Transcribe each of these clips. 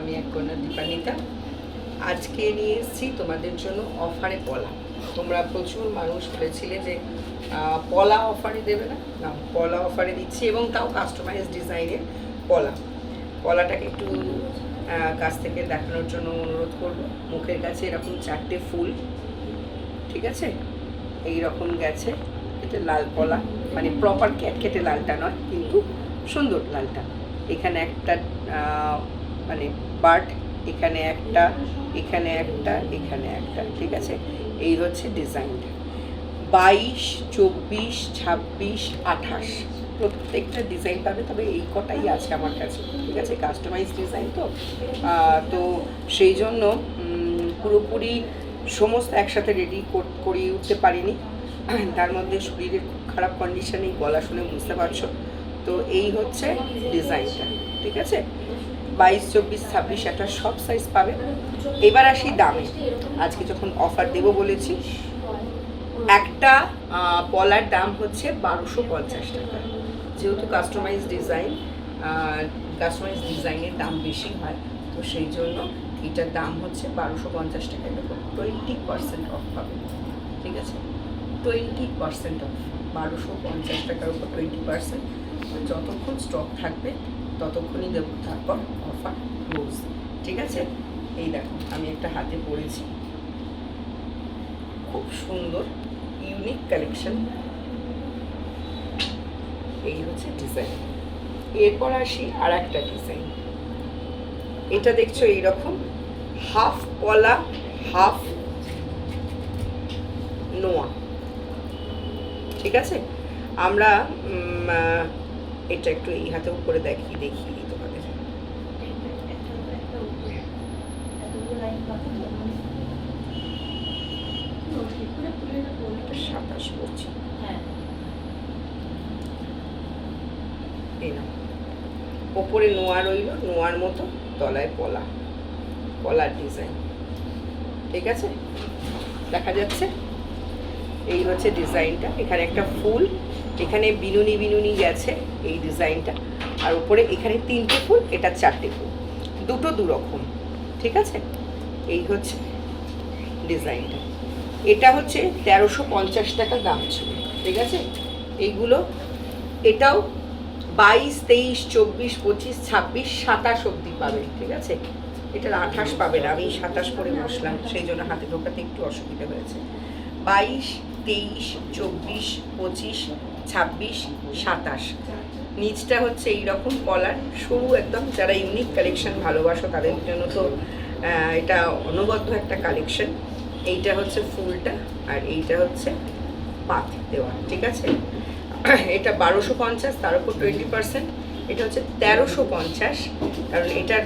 আমি এক কন্যা দীপান্বিতা। আজকে নিয়ে এসেছি তোমাদের জন্য অফারে পলা। তোমরা প্রচুর মানুষ বলেছিলে যে পলা অফারে দেবে না, না পলা অফারে দিচ্ছি, এবং তাও কাস্টমাইজ ডিজাইনের পলা। পলাটাকে একটু কাছ থেকে দেখানোর জন্য অনুরোধ করব। মুখের কাছে এরকম 4টে ফুল, ঠিক আছে, এই রকম গেছে। এটা লাল পলা, মানে প্রপার কেটে লালটা নয়, কিন্তু সুন্দর লালটা। এখানে একটা মানে বার্ড, এখানে একটা, এখানে একটা, এখানে একটা, ঠিক আছে। এই হচ্ছে ডিজাইনটা। 22, 24, 26, 28 প্রত্যেকটা ডিজাইন পাবে, তবে এই কটাই আছে আমার কাছে, ঠিক আছে। কাস্টমাইজ ডিজাইন তো সেই জন্য পুরোপুরি সমস্ত একসাথে রেডি করিয়ে উঠতে পারিনি। তার মধ্যে শরীরের খুব খারাপ কন্ডিশনেই, গলা শুনে বুঝতে পারছো। তো এই হচ্ছে ডিজাইনটা, ঠিক আছে। 22, 24, 26, 28 সব সাইজ পাবে। এবার আসি দামে। আজকে যখন অফার দেবো বলেছি, একটা পলার দাম হচ্ছে 1250 টাকা। যেহেতু কাস্টমাইজ ডিজাইনের দাম বেশি হয়, তো সেই জন্য এটার দাম হচ্ছে 1250 টাকার উপর 20% অফ পাবে, ঠিক আছে। 20% অফ, 1250 টাকার উপর 20%। যতক্ষণ স্টক থাকবে ততক্ষণই দেবো, তারপর অফার ক্লোজ, ঠিক আছে। এই দেখো, আমি একটা হাতে পরেছি, খুব সুন্দর ইউনিক কালেকশন। এই হচ্ছে ডিজাইন। এরপর আসি আর একটা ডিজাইন। এটা দেখছো এইরকম হাফ পলা হাফ নোয়া, ঠিক আছে। আমরা এটা একটু এই হাতে উপরে দেখিয়ে দিই তোমাদের। 27 বলছি, ওপরে নোয়া রইল, নোয়ার মতো, তলায় পলার ডিজাইন, ঠিক আছে, দেখা যাচ্ছে। এই হচ্ছে ডিজাইনটা। এখানে একটা ফুল, এখানে বিনুনি গেছে এই ডিজাইনটা, আর উপরে এখানে 3টে ফুল, এটা 4টে ফুল, দুটো দুরকম, ঠিক আছে। এই হচ্ছে ডিজাইনটা। এটা হচ্ছে 1350 টাকা দাম ছিল, ঠিক আছে। এইগুলো, এটাও 22, 23, 24, 25, 26, 27 অবধি পাবে, ঠিক আছে। এটার 28 পাবে না, আমি 27 করে বসলাম, সেই জন্য হাতে ঢোকাতে একটু অসুবিধা হয়েছে। 22, 23, 24, 25, 26, 27। নিচটা হচ্ছে এইরকম কলার, সরু একদম। যারা ইউনিক কালেকশন ভালোবাসো তাদের জন্য তো এটা অনবদ্য একটা কালেকশন। এইটা হচ্ছে ফুলটা, আর এইটা হচ্ছে পাত দেওয়া, ঠিক আছে। এটা 1250, তার উপর 20%। এটা হচ্ছে 1350, কারণ এটার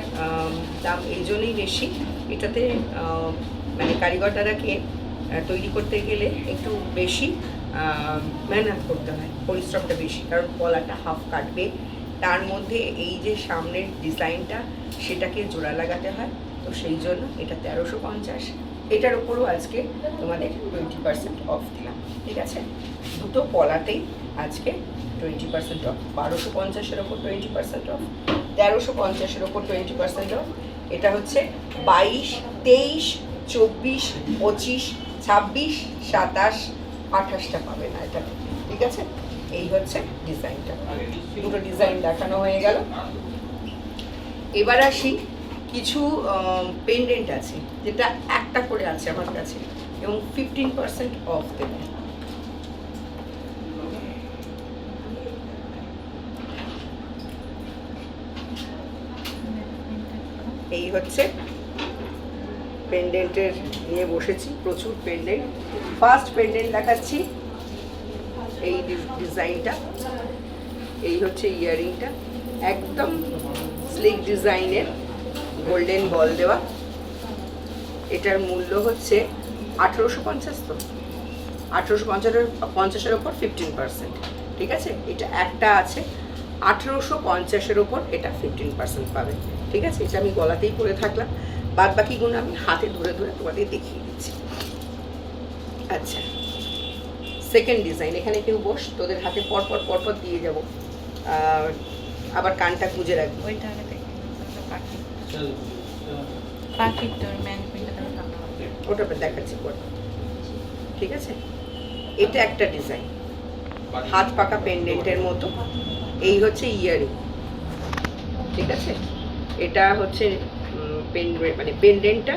দাম এই জন্যই বেশি। এটাতে মানে কারিগর দাদাকে তৈরি করতে গেলে একটু বেশি মেহনত করতে হয়, পরিশ্রমটা বেশি, কারণ পলাটা হাফ কাটবে, তার মধ্যে এই যে সামনের ডিজাইনটা সেটাকে জোড়া লাগাতে হয়, তো সেই জন্য এটা 1350। এটার উপরও আজকে তোমাদের 20% অফ দিলাম, ঠিক আছে। দুটো পলাতেই আজকে 20% অফ। 1250-এর ওপর 20% অফ, 1350-এর ওপর 20% অফ। এটা হচ্ছে 22, 23, 24, 25, 26, 27, 28টা পাবে না এটা, ঠিক আছে। এই হচ্ছে ডিজাইনটা। দুটো ডিজাইন দেখানো হয়ে গেল। এবার আসি, কিছু পেন্ডেন্ট আছে, যেটা একটা করে আছে আমার কাছে, এবং 15% অফ দেবে। এই হচ্ছে পেন্ডেন্টের নিয়ে বসেছি, প্রচুর পেন্ডেন্ট। ফার্স্ট পেন্ডেন্ট দেখাচ্ছি, এই ডিজাইনটা। এই হচ্ছে ইয়ারিংটা, একদম স্লিক ডিজাইনের, গোল্ডেন বল দেওয়া। এটার মূল্য হচ্ছে 1850, তো 1850-এর ওপর 15%, ঠিক আছে। এটা একটা আছে 1850-এর ওপর, এটা 15% পাবে, ঠিক আছে। এটা আমি গলাতেই পরে থাকলাম, বাদ বাকিগুলো আমি হাতে ধরে তোমাদের দেখিয়ে দিচ্ছি। আচ্ছা, সেকেন্ড ডিজাইন। এখানে কেউ বস, তোদের হাতে পরপর দিয়ে যাব, আবার কানটা গুঁজে রাখবো। ওটা দেখাচ্ছি পরে, ঠিক আছে। এটা একটা ডিজাইন, হাত পাকা পেন্ডেন্টের মতো। এই হচ্ছে ইয়ারিং, ঠিক আছে। এটা হচ্ছে মানে পেন্ডেন্টটা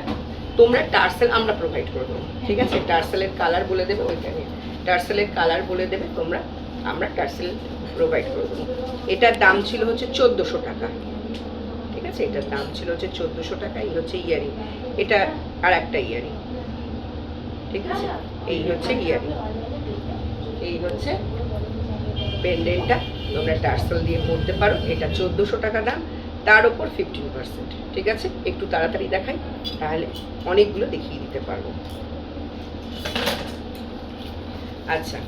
তোমরা টার্সেল আমরা প্রোভাইড করে দেবো, ঠিক আছে। টার্সেলের কালার বলে দেবে, ওইখানে টার্সেলের কালার বলে দেবে তোমরা, আমরা টার্সেল প্রোভাইড করে দেবো। এটার দাম ছিল হচ্ছে 1400 টাকা, ঠিক আছে। এটার দাম ছিল হচ্ছে 1400 টাকা। এই হচ্ছে ইয়ারিং, এটা আর একটা ইয়ারিং, ঠিক আছে। এই হচ্ছে ইয়ারিং, এই হচ্ছে পেন্ডেন্টটা, তোমরা টার্সেল দিয়ে পড়তে পারো। এটা 1400 টাকা দাম, তার উপর 15%, ঠিক আছে। একটু তাড়াতাড়ি দেখাই, তাহলে অনেকগুলো দেখিয়ে দিতে পারবো। আচ্ছা,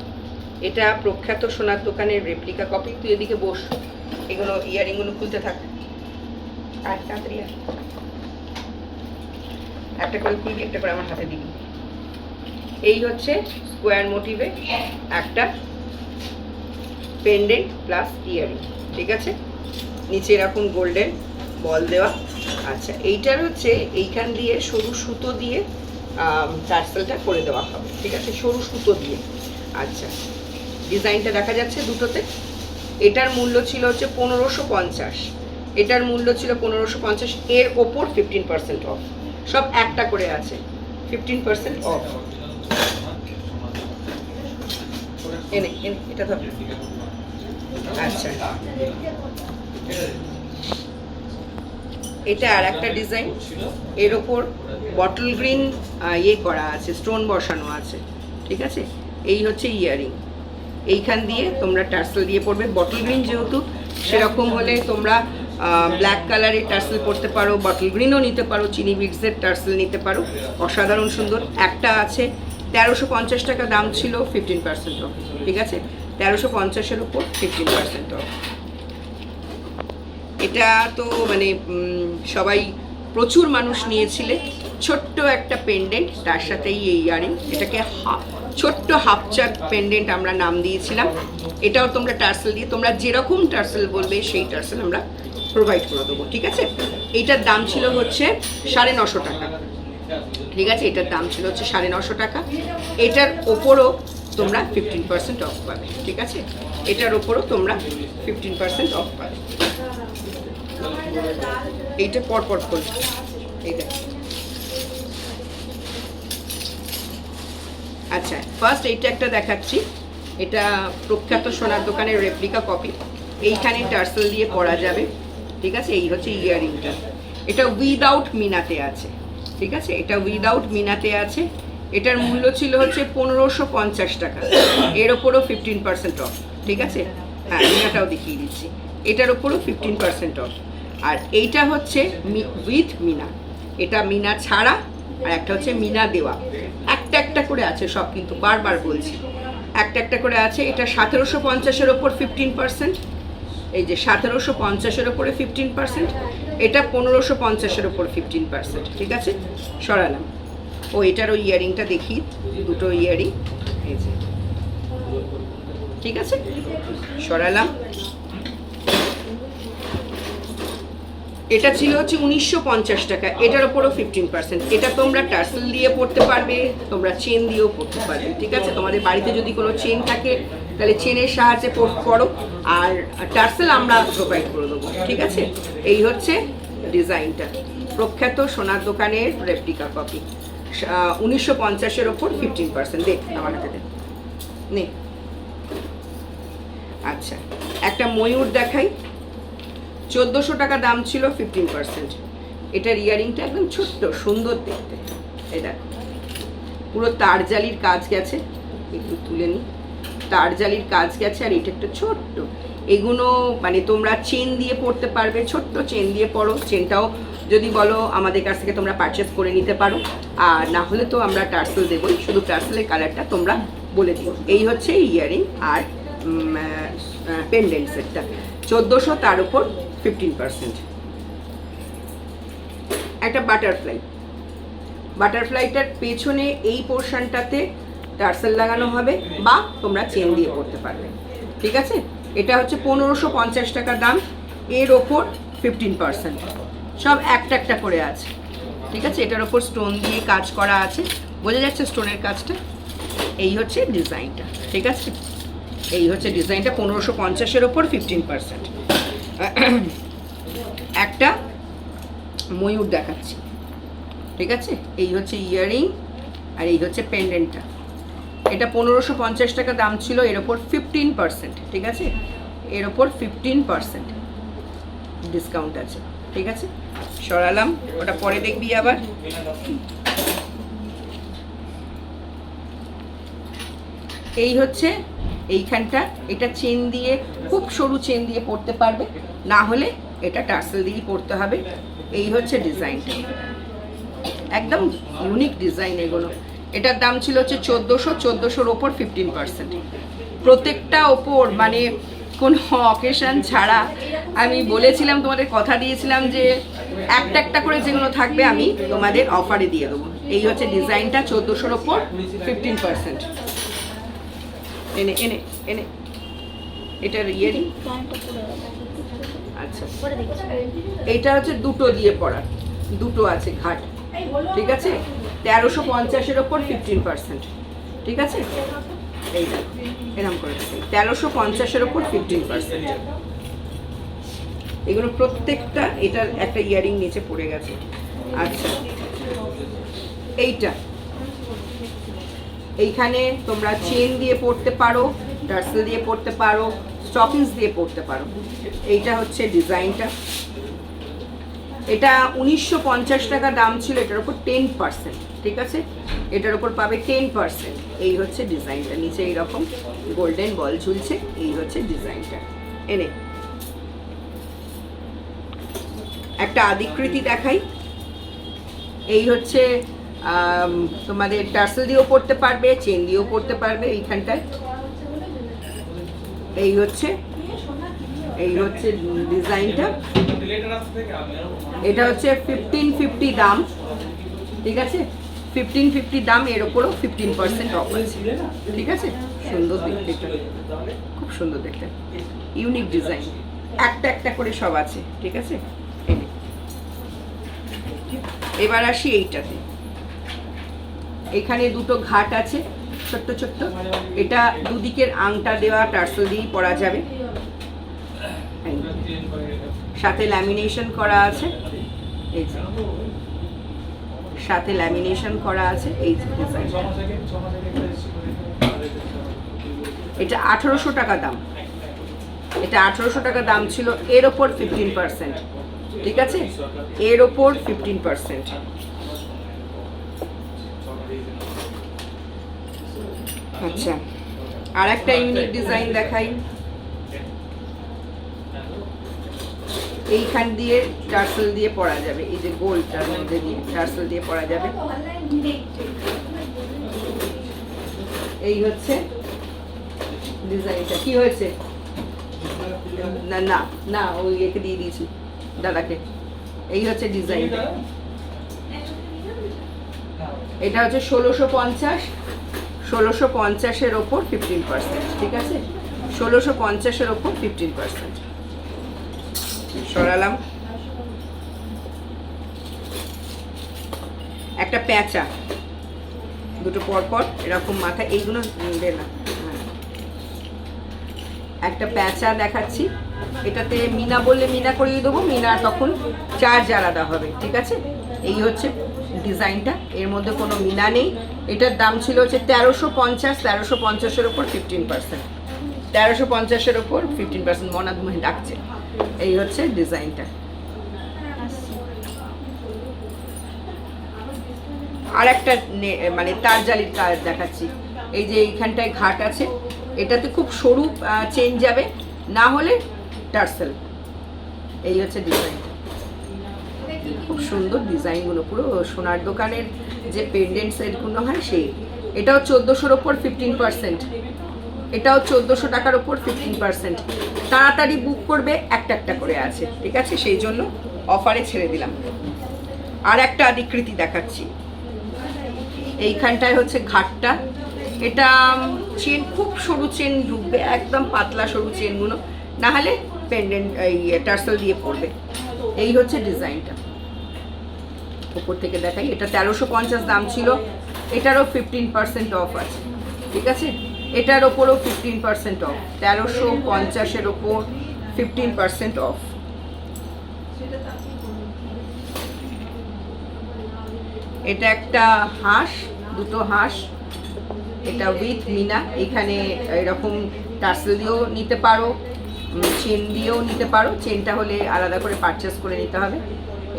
এটা প্রখ্যাত সোনার দোকানের রেপ্লিকা কপি। তুই এদিকে বস, এগুলো ইয়ারিংগুলো খুলতে থাক, আর তাড়াতাড়ি একটা করে খুলবি, একটা করে আমার হাতে দিবি। এই হচ্ছে স্কোয়ার মোটিভে একটা পেন্ডেন্ট প্লাস ইয়ারিং, ঠিক আছে। নিচে এরকম গোল্ডেন বল দেওয়া। আচ্ছা, এইটার হচ্ছে এইখান দিয়ে সরু সুতো দিয়ে টার্সেলটা করে দেওয়া হবে, ঠিক আছে, সরু সুতো দিয়ে। আচ্ছা, ডিজাইনটা দেখা যাচ্ছে দুটোতে। এটার মূল্য ছিল হচ্ছে 1550, এটার মূল্য ছিল 1550, এর ওপর 15% অফ। সব একটা করে আছে, 15% অফ। এনে এনে এটা ধর। আচ্ছা, এটা আর একটা ডিজাইন, এর ওপর বটল গ্রিন ইয়ে করা আছে, স্টোন বসানো আছে, ঠিক আছে। এই হচ্ছে ইয়ারিং, এইখান দিয়ে তোমরা টার্সেল দিয়ে পড়বে। বটল গ্রিন যেহেতু, সেরকম হলে তোমরা ব্ল্যাক কালারের টার্সেল পড়তে পারো, বটল গ্রিনও নিতে পারো, চিনি বিটসের টার্সেল নিতে পারো, অসাধারণ সুন্দর। একটা আছে 1350 টাকা দাম ছিল, 15% অফ, ঠিক আছে। 1350-এর উপর 15% অফ। এটা তো মানে সবাই, প্রচুর মানুষ নিয়েছিলে। ছোট্ট একটা পেন্ডেন্ট, তার সাথেই এই ইয়ারিং। এটাকে ছোট্ট হাফ চাক পেন্ডেন্ট আমরা নাম দিয়েছিলাম। এটাও তোমরা টার্সেল দিয়ে, তোমরা যেরকম টার্সেল বলবে সেই টার্সেল আমরা প্রোভাইড করে দেবো, ঠিক আছে। এইটার দাম ছিল হচ্ছে 950 টাকা, ঠিক আছে। এটার দাম ছিল হচ্ছে 950 টাকা। এটার ওপরও তোমরা 15% অফ পাবে, ঠিক আছে। এটার ওপরও তোমরা 15% অফ পাবে। এইটা পরপর করবে, এইটা। আচ্ছা, ফার্স্ট এইটা একটা দেখাচ্ছি। এটা প্রখ্যাত সোনার দোকানের রেপ্লিকা কপি। এইখানে টার্সেল দিয়ে পরা যাবে, ঠিক আছে। এই হচ্ছে ইয়ারিংটা, এটা উইদাউট মিনাতে আছে, ঠিক আছে। এটা উইদাউট মিনাতে আছে। এটার মূল্য ছিল হচ্ছে 1550 টাকা, এর ওপরও 15% অফ, ঠিক আছে। হ্যাঁ, মিনাটাও দেখিয়ে দিচ্ছি, এটার ওপরও 15% অফ। আর এইটা হচ্ছে উইথ মিনা, এটা মিনা ছাড়া, আর একটা হচ্ছে মিনা দেওয়া। একটা একটা করে আছে সব, কিন্তু বারবার বলছি একটা একটা করে আছে। এটা 1750-এর ওপর 15%, এই যে 1750-এর ওপরে 15%, এটা 1550-এর ওপর 15%, ঠিক আছে। সরালাম। ও এটারও ইয়ারিংটা দেখি, দুটো ইয়ারিং, এই যে, ঠিক আছে, সরালাম। এটা ছিল হচ্ছে 1950 টাকা, এটার ওপরও 15%। এটা তোমরা টার্সেল দিয়ে পড়তে পারবে, তোমরা চেন দিয়েও পড়তে পারবে, ঠিক আছে। তোমাদের বাড়িতে যদি কোনো চেন থাকে তাহলে চেনের সাহায্যে পড়ো, আর টার্সেল আমরা প্রোভাইড করে দেবো, ঠিক আছে। এই হচ্ছে ডিজাইনটা, প্রখ্যাত সোনার দোকানের রেপ্লিকা কপি। 1950-এর ওপর 15%। দেখ আমার হাতে দে, নে। আচ্ছা, একটা ময়ূর দেখাই। 1400 টাকা দাম ছিল, 15%। এটার ইয়ারিংটা একদম ছোট্ট, সুন্দর দেখতে। এটা পুরো তারজালির কাজ গেছে, একটু তুলে নিই। তারজালির কাজ গেছে, আর এটা একটা ছোট্ট। এগুলো মানে তোমরা চেন দিয়ে পড়তে পারবে, ছোট্ট চেন দিয়ে পড়ো। চেনটাও যদি বলো আমাদের কাছ থেকে তোমরা পারচেস করে নিতে পারো, আর না হলে তো আমরা টার্সেল দেবোই, শুধু টার্সেলের কালারটা তোমরা বলে দিও। এই হচ্ছে ইয়ারিং আর পেন্ডেন্ট সেটটা, 1400, তার উপর 15%। একটা বাটারফ্লাইটার পেছনে এই পোর্শনটাতে টার্সেল লাগানো হবে, বা তোমরা চেন দিয়ে পড়তে পারবে, ঠিক আছে। এটা হচ্ছে 1550 টাকা দাম, এর ওপর 15%। সব একটা একটা করে আছে। ঠিক আছে, এটার ওপর স্টোন দিয়ে কাজ করা আছে, বোঝা যাচ্ছে স্টোনের কাজটা। এই হচ্ছে ডিজাইনটা, ঠিক আছে, এই হচ্ছে ডিজাইনটা 1550-এর ওপর 15%। একটা ময়ূর দেখাচ্ছি, ঠিক আছে, এই হচ্ছে ইয়াররিং আর এই হচ্ছে পেন্ডেন্টটা। এটা 1550 টাকা দাম ছিল, এর ওপর 15%, ঠিক আছে, এর ওপর 15% ডিসকাউন্ট আছে, ঠিক আছে, সরালাম, ওটা পরে দেখবি আবার। এই হচ্ছে এইখানটা, এটা চেন দিয়ে, খুব সরু চেন দিয়ে পরতে পারবে, না হলে এটা টার্সেল দিয়েই পরতে হবে। এই হচ্ছে ডিজাইনটা, একদম ইউনিক ডিজাইন এগুলো। এটার দাম ছিল হচ্ছে 1400-1400-র ওপর 15%। প্রত্যেকটা ওপর মানে কোনো অকেশন ছাড়া আমি বলেছিলাম, তোমাদের কথা দিয়েছিলাম যে একটা একটা করে যেগুলো থাকবে আমি তোমাদের অফারে দিয়ে দেবো। এই হচ্ছে ডিজাইনটা 1400-র ওপর 15%। এনে এনে এনে এটার ইয়ারিং, আচ্ছা, এইটা হচ্ছে দুটো দিয়ে পড়ার, দুটো আছে ঘাট, ঠিক আছে, 1350-এর ওপর 15%, ঠিক আছে, এই দেখো এরকম করে 1350-এর ওপর 15%। এগুলো প্রত্যেকটা, এটার একটা ইয়ারিং নিচে পড়ে গেছে। আচ্ছা, এইটা এইখানে তোমরা চেন দিয়ে পড়তে পারো, টার্সেল দিয়ে পড়তে পারো, স্টকিংস দিয়ে পড়তে পারো। এইটা হচ্ছে ডিজাইনটা, এটা 1950 টাকা দাম ছিল, এটার উপর 10%, ঠিক আছে, এটার উপর পাবে 10%। এই হচ্ছে ডিজাইনটা, নিচে এইরকম গোল্ডেন বল ঝুলছে, এই হচ্ছে ডিজাইনটা। এনে একটা আদিকৃতি দেখাই, এই হচ্ছে তোমাদের টার্সেল দিয়েও পড়তে পারবে, চেন দিয়েও পড়তে পারবে। এইখানটায় এই হচ্ছে ডিজাইনটা, এটা হচ্ছে 1550 দাম, ঠিক আছে, 1550 দাম, এর ওপরও 15% অফ আছে, ঠিক আছে, সুন্দর দেখতে, খুব সুন্দর দেখতে, ইউনিক ডিজাইন, একটা একটা করে সব আছে, ঠিক আছে। এবার আসি এইটাতে, এখানে দুটো ঘাট আছে ছোট্ট ছোট্ট, এটা দুদিকের আংটা দেওয়া, টার্সেল দিয়েই পরা যাবে, সাথে ল্যামিনেশন করা আছে, এই যে সাথে ল্যামিনেশন করা আছে, এই যে ডিজাইনটা। এটা 1800 টাকা দাম, এটা 1800 টাকা দাম ছিল, এর ওপর 15%, ঠিক আছে, এর ওপর 15%। আচ্ছা, আর একটা ইউনিক ডিজাইন দেখাই, এইখান দিয়ে টার্সেল দিয়ে পরা যাবে, এই যে গোলটার মধ্যে দিয়ে টার্সেল দিয়ে পরা যাবে। এই হচ্ছে ডিজাইনটা, কি হয়েছে, না না না ওই একে দিয়ে দিয়েছি দাদাকে। এই হচ্ছে ডিজাইনটা, এটা হচ্ছে 1650-এর ওপর 15%, ঠিক আছে, 1650-এর ওপর 15%। সরালাম, একটা প্যাঁচা, দুটো পরপর এরকম মাথা, এইগুলো দে না, একটা প্যাঁচা দেখাচ্ছি, এটাতে মিনা বললে মিনা করিয়ে দেবো, মিনা তখন চার্জ আলাদা হবে, ঠিক আছে। এই হচ্ছে ডিজাইনটা, এর মধ্যে কোনো মিনা নেই, এটার দাম ছিল হচ্ছে 1350-1350-এর ওপর 15%, 1350-এর ওপর 15%। মনাদ মহে ডাকছে। এই হচ্ছে ডিজাইনটা। আর একটা মানে তার জালির কাজ দেখাচ্ছি, এই যে এইখানটায় ঘাট আছে, এটাতে খুব সরু চেন যাবে, না হলে টার্সেল। এই হচ্ছে ডিজাইনটা, খুব সুন্দর ডিজাইনগুলো, পুরো সোনার দোকানের যে পেন্ডেন্ট সেটগুলো হয় সেই। এটাও 1400-র ওপর 15%, এটাও 1400 টাকার ওপর 15%। তাড়াতাড়ি বুক করবে, একটা একটা করে আছে, ঠিক আছে, সেই জন্য অফারে ছেড়ে দিলাম। আর একটা আদিকৃতি দেখাচ্ছি, এইখানটায় হচ্ছে ঘাটটা, এটা চেন খুব সরু চেন ঢুকবে, একদম পাতলা সরু চেনগুলো, না হলে পেন্ডেন্ট এই টার্সেল দিয়ে পড়বে। এই হচ্ছে ডিজাইনটা, ওপর থেকে দেখাই, এটা 1350 দাম ছিল, এটারও 15% অফ আছে, ঠিক আছে? এটার ওপরও 15% অফ, 1350-এর ওপর 15% অফ। এটা একটা হাঁস, দুটো হাঁস, এটা উইথ মিনা। এখানে এরকম টার্সেল দিয়েও নিতে পারো, চেন দিয়েও নিতে পারো, চেনটা হলে আলাদা করে পারচেস করে নিতে হবে।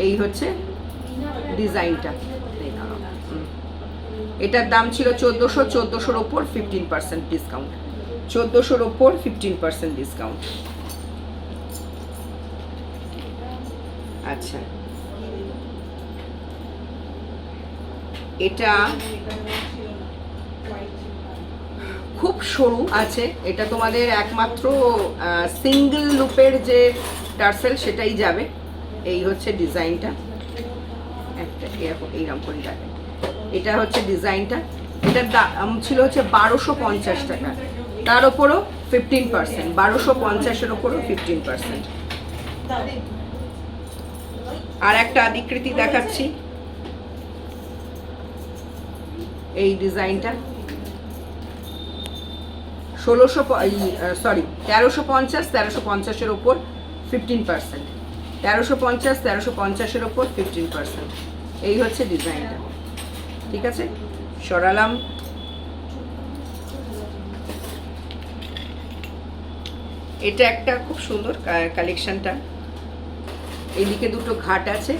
এই হচ্ছে ডিজাইনটা। এটার দাম ছিল 1400, 1400-র ওপর 15% ডিসকাউন্ট, 1400-র ওপর 15% ডিসকাউন্ট। আচ্ছা, এটা খুব সরু আছে, এটা তোমাদের একমাত্র সিঙ্গেল লুপের যে টার্সেল সেটাই যাবে। এই হচ্ছে ডিজাইনটা, একটা এরকম এইরকম করে যাবে। এটা হচ্ছে ডিজাইনটা, এটার দাম ছিল হচ্ছে 1250 টাকা, তার ওপরও 15%, 1250-এর ওপরও 15%। আর একটা আদিকৃতি দেখাচ্ছি, এই ডিজাইনটা 1350, 1350-এর ওপর 15%, 1350, 1350-এর ওপর 15%। এই হচ্ছে ডিজাইনটা, ঠিক আছে? সরালাম। এটা একটা খুব সুন্দর কালেকশনটা, এদিকে দুটো ঘাট আছে,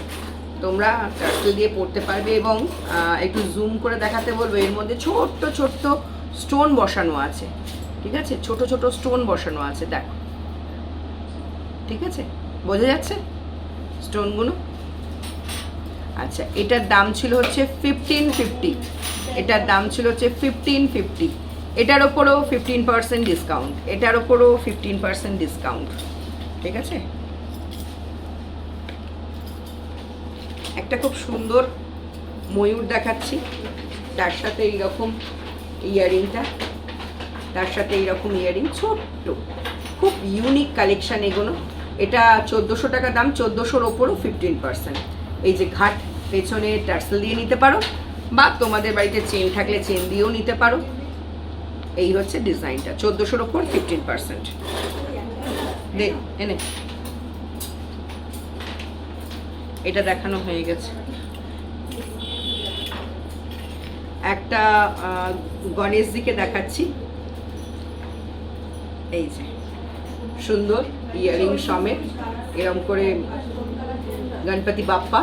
তোমরা টার্সেল দিয়ে পড়তে পারবে, এবং একটু জুম করে দেখাতে বলবো, এর মধ্যে ছোট্ট ছোট্ট স্টোন বসানো আছে, ঠিক আছে? ছোট ছোট স্টোন বসানো আছে, দেখো, ঠিক আছে? বোঝা যাচ্ছে স্টোনগুলো? আচ্ছা, এটার দাম ছিল হচ্ছে 1550, এটার দাম ছিল হচ্ছে 1550, এটার ওপরও 15% ডিসকাউন্ট, এটার ওপরও 15% ডিসকাউন্ট, ঠিক আছে? একটা খুব সুন্দর ময়ূর দেখাচ্ছি, তার সাথে এইরকম ইয়ারিংটা, তার সাথে এইরকম ইয়ারিং, ছোট্ট, খুব ইউনিক কালেকশান এগুলো। এটা 1400 টাকা দাম, 1400-র ওপরও 15%। এই যে ঘাট, পেছনে টার্সেল দিয়ে নিতে পারো, বা তোমাদের বাড়িতে চেন থাকলে চেন দিয়েও নিতে পারো। এই হচ্ছে ডিজাইনটা, 1400-র ওপর 15%। দে এনে, এটা দেখানো হয়ে গেছে। একটা গণেশজিকে দেখাচ্ছি, এই যে সুন্দর ইয়ারিং সমেত এরকম করে গণপতি বাপ্পা।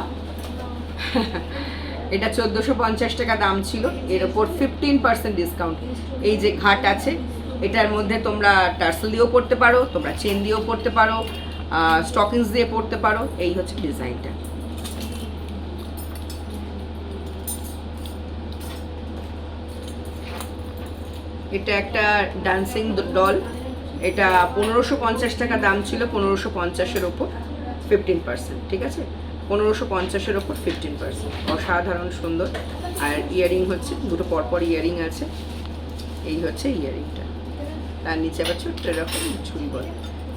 এটা 1450 টাকা দাম ছিল, এর ওপর 15% ডিসকাউন্ট। এই যে ঘাট আছে, এটার মধ্যে তোমরা টার্সেল দিয়েও পড়তে পারো, তোমরা চেন দিয়েও পড়তে পারো, স্টকিংস দিয়ে পড়তে পারো। এই হচ্ছে ডিজাইনটা। এটা একটা ডান্সিং ডল, এটা 1550 টাকা দাম ছিল, 1550-এর ওপর 15%, ঠিক আছে? 1550-এর ওপর 15%, অসাধারণ সুন্দর। আর ইয়ারিং হচ্ছে দুটো পরপর ইয়ারিং আছে, এই হচ্ছে ইয়ারিংটা, তার নিচে আবার ছোট্ট এরকম ঝুড়ি বলে।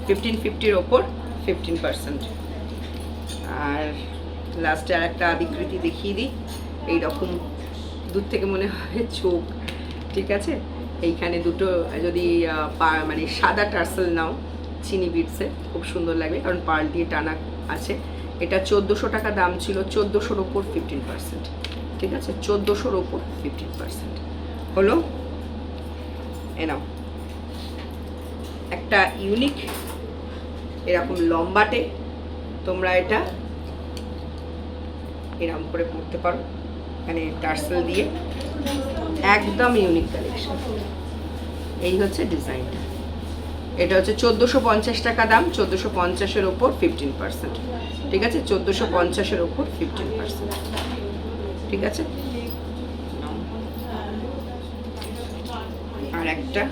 1550-র ওপর 15%। আর লাস্টে আর একটা আদিকৃতি দেখিয়ে দিই, এইরকম দূর থেকে মনে হয় চোখ, ঠিক আছে? এইখানে দুটো যদি মানে সাদা টার্সেল নাও চিনি বিটসে, খুব সুন্দর লাগবে, কারণ পার্ল দিয়ে টানা আছে। এটা 1400 টাকা দাম ছিল, 1400-র ওপর 15%, ঠিক আছে? 1400-র ওপর 15% হলো। এ নাও একটা ইউনিক এরকম লম্বাটে, তোমরা এটা এরকম করে পড়তে পারো, মানে টার্সেল দিয়ে, একদম ইউনিক কালেকশন। এই হচ্ছে ডিজাইনটা, এটা হচ্ছে 1450 টাকা দাম, 1450-এর ওপর 15%, ঠিক আছে? 1450-এর ওপর 15%, ঠিক আছে? আর একটা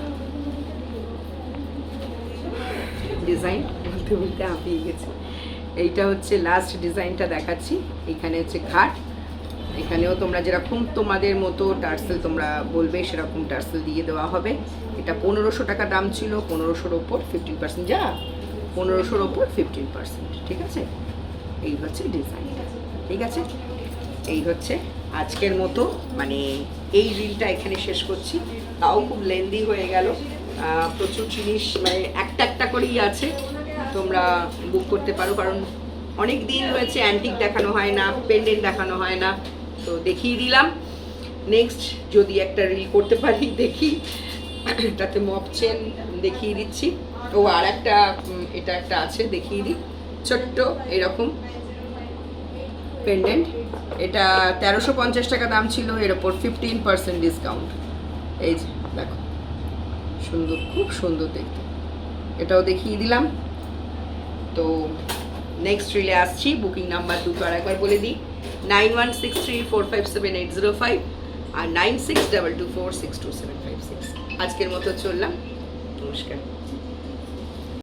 ডিজাইন বলতে বলতে হাঁপিয়ে গেছে, এইটা হচ্ছে লাস্ট ডিজাইনটা দেখাচ্ছি। এখানে হচ্ছে ঘাট, এখানেও তোমরা যেরকম তোমাদের মতো টার্সেল তোমরা বলবে সেরকম টার্সেল দিয়ে দেওয়া হবে। এটা 1500 টাকা দাম ছিল, 1500-র ওপর 15%, যা 1500-র ওপর 15%, ঠিক আছে? এই হচ্ছে ডিজাইনটা, ঠিক আছে? এই হচ্ছে আজকের মতো, মানে এই রিলটা এখানে শেষ করছি। তাও খুব লেন্দি হয়ে গেল, প্রচুর জিনিস মানে একটা একটা করেই আছে, তোমরা বুক করতে পারো। কারণ অনেক দিন হয়েছে অ্যান্টিক দেখানো হয় না, পেন্ডেন্ট দেখানো হয় না, তো দেখিয়ে দিলাম। নেক্সট যদি একটা রিল করতে পারি দেখি, তাতে মপ চেন দেখিয়ে দিচ্ছি। ও আর একটা এটা একটা আছে, দেখিয়ে দিই, ছোট্ট এরকম পেন্ডেন্ট। এটা 1350 টাকা দাম ছিল, এর ওপর 15% ডিসকাউন্ট। এই যে দেখো, সুন্দর, খুব সুন্দর দেখতে, এটাও দেখিয়ে দিলাম। তো নেক্সট রিলে আসছি। বুকিং নাম্বার দুটো আর একবার বলে দিই, 9163457805 আর 9622462756। আজকের মতো চললাম, নমস্কার।